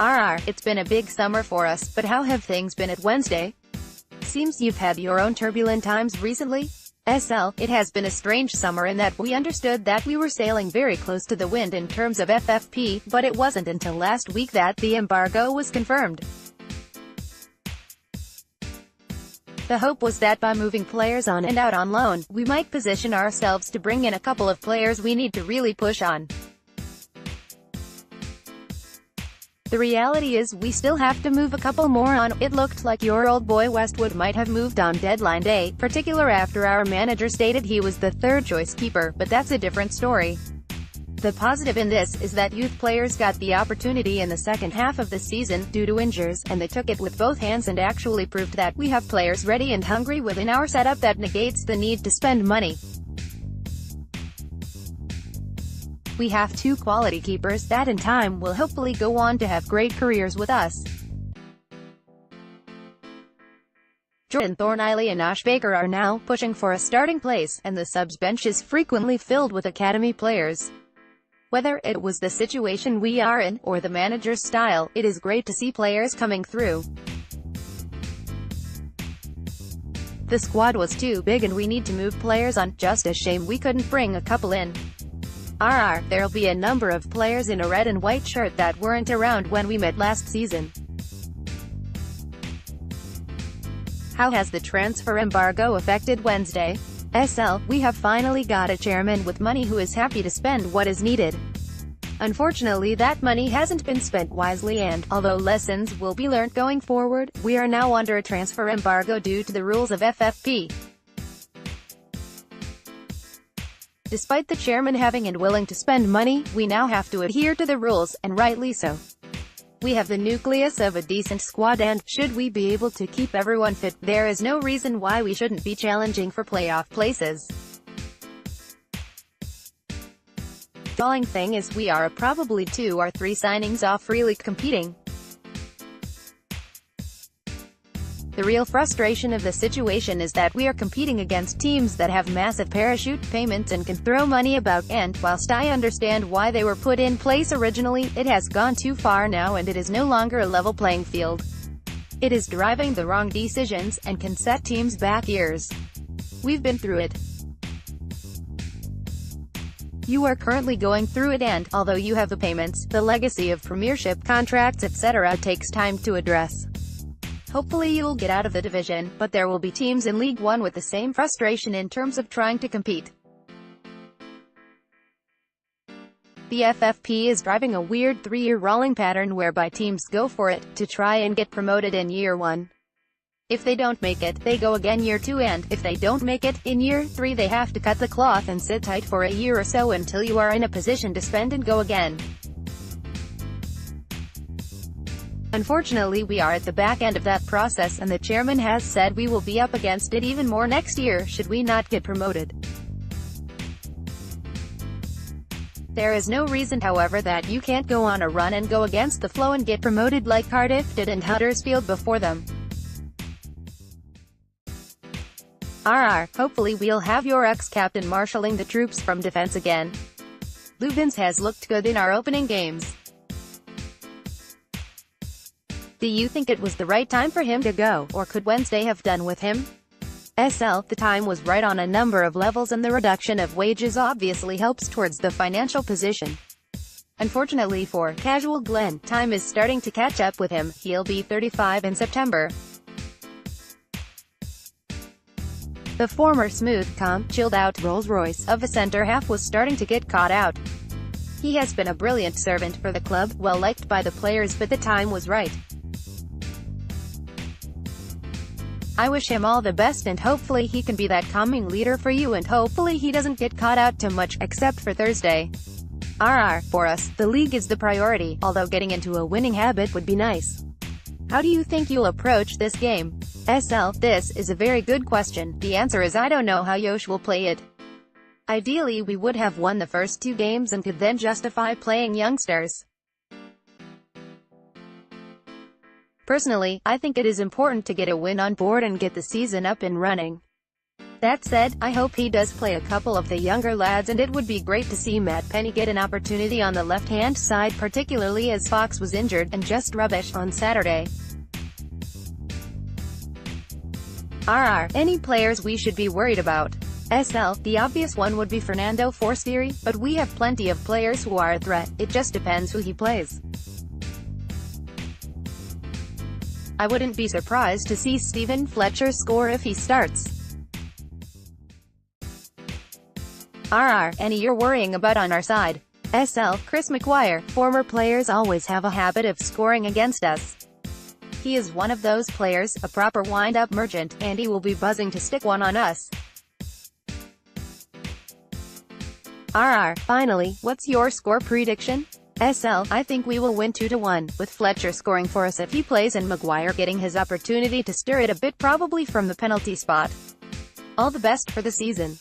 It's been a big summer for us, but how have things been at Wednesday? Seems you've had your own turbulent times recently? It has been a strange summer in that we understood that we were sailing very close to the wind in terms of FFP, but it wasn't until last week that the embargo was confirmed. The hope was that by moving players on and out on loan, we might position ourselves to bring in a couple of players we need to really push on. The reality is we still have to move a couple more on. It looked like your old boy Westwood might have moved on deadline day, particularly after our manager stated he was the third choice keeper, but that's a different story. The positive in this is that youth players got the opportunity in the second half of the season, due to injuries, and they took it with both hands and actually proved that we have players ready and hungry within our setup that negates the need to spend money. We have two quality keepers that in time will hopefully go on to have great careers with us. Jordan Thorniley and Ash Baker are now pushing for a starting place, and the subs bench is frequently filled with academy players. Whether it was the situation we are in, or the manager's style, it is great to see players coming through. The squad was too big and we need to move players on, just a shame we couldn't bring a couple in. There'll be a number of players in a red and white shirt that weren't around when we met last season. How has the transfer embargo affected Wednesday? We have finally got a chairman with money who is happy to spend what is needed. Unfortunately, that money hasn't been spent wisely, and, although lessons will be learned going forward, we are now under a transfer embargo due to the rules of FFP. Despite the chairman having and willing to spend money, we now have to adhere to the rules, and rightly so. We have the nucleus of a decent squad and, should we be able to keep everyone fit, there is no reason why we shouldn't be challenging for playoff places. The only thing is we are probably 2 or 3 signings off really competing. The real frustration of the situation is that we are competing against teams that have massive parachute payments and can throw money about, and, whilst I understand why they were put in place originally, it has gone too far now and it is no longer a level playing field. It is driving the wrong decisions, and can set teams back years. We've been through it. You are currently going through it, and, although you have the payments, the legacy of premiership contracts etc. takes time to address. Hopefully you'll get out of the division, but there will be teams in League One with the same frustration in terms of trying to compete. The FFP is driving a weird 3-year rolling pattern whereby teams go for it, to try and get promoted in year 1. If they don't make it, they go again year 2, and, if they don't make it, in year 3 they have to cut the cloth and sit tight for a year or so until you are in a position to spend and go again. Unfortunately, we are at the back end of that process, and the chairman has said we will be up against it even more next year, should we not get promoted. There is no reason, however, that you can't go on a run and go against the flow and get promoted like Cardiff did and Huddersfield before them. Hopefully we'll have your ex-captain marshalling the troops from defense again. Lubins has looked good in our opening games. Do you think it was the right time for him to go, or could Wednesday have done with him? The time was right on a number of levels, and the reduction of wages obviously helps towards the financial position. Unfortunately for casual Glenn, time is starting to catch up with him. He'll be 35 in September. The former smooth, calm, chilled-out Rolls-Royce of a centre-half was starting to get caught out. He has been a brilliant servant for the club, well-liked by the players, but the time was right. I wish him all the best, and hopefully he can be that calming leader for you, and hopefully he doesn't get caught out too much, except for Thursday. For us, the league is the priority, although getting into a winning habit would be nice. How do you think you'll approach this game? This is a very good question. The answer is I don't know how Yosh will play it. Ideally we would have won the first 2 games and could then justify playing youngsters. Personally, I think it is important to get a win on board and get the season up and running. That said, I hope he does play a couple of the younger lads, and it would be great to see Matt Penny get an opportunity on the left-hand side, particularly as Fox was injured and just rubbish on Saturday. Any players we should be worried about? The obvious one would be Fernando Forestieri, but we have plenty of players who are a threat, it just depends who he plays. I wouldn't be surprised to see Stephen Fletcher score if he starts. Any you're worrying about on our side? Chris McGuire. Former players always have a habit of scoring against us. He is one of those players, a proper wind-up merchant, and he will be buzzing to stick one on us. Finally, what's your score prediction? I think we will win 2-1, with Fletcher scoring for us if he plays and McGuire getting his opportunity to stir it a bit, probably from the penalty spot. All the best for the season.